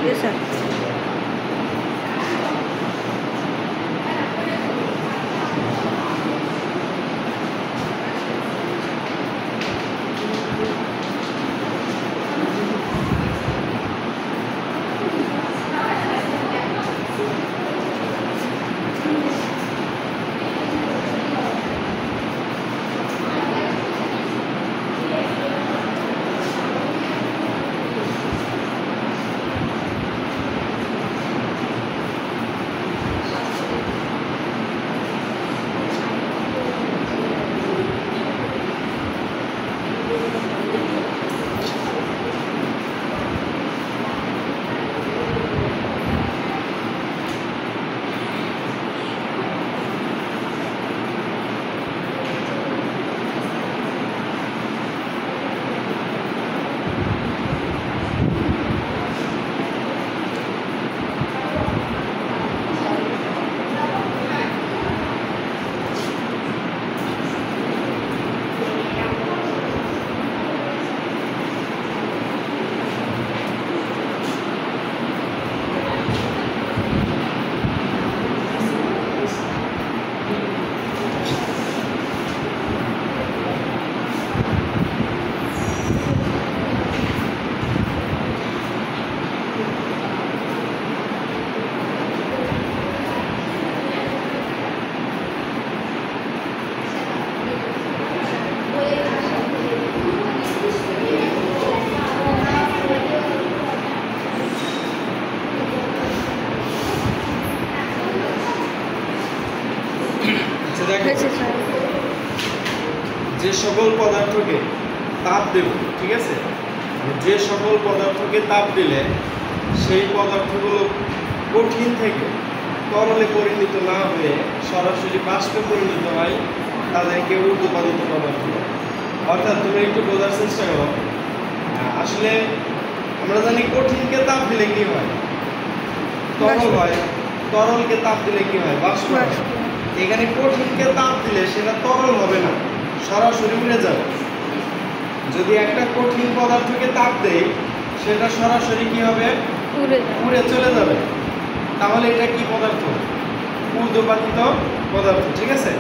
Yes, sir. যে সকল পদার্থকে তাপ দেব, ঠিক আছে, যে সকল পদার্থকে তাপ দিলে সেই পদার্থগুলো কঠিন থেকে তরলে পরিণত না হয়ে সরাসরি বাষ্পে পরিণত হয়, তাদেরকে ঊর্ধ্বপাতিত পদার্থ। অর্থাৎ তুমি একটু বোঝার চেষ্টা করো। আসলে আমরা জানি কঠিনকে তাপ দিলে কি হয়, তরল হয়। তরলকে তাপ দিলে কি হয়, বাষ্প হয়। এখানে কঠিনকে তাপ দিলে সেটা তরল হবে না, সরাসরি উড়ে যাবে। যদি একটা কঠিন পদার্থকে তাপ দেই, সেটা সরাসরি কি হবে, উড়ে চলে যাবে। তাহলে এটা কি পদার্থ, ঊর্ধ্বপাতিত পদার্থ, ঠিক আছে।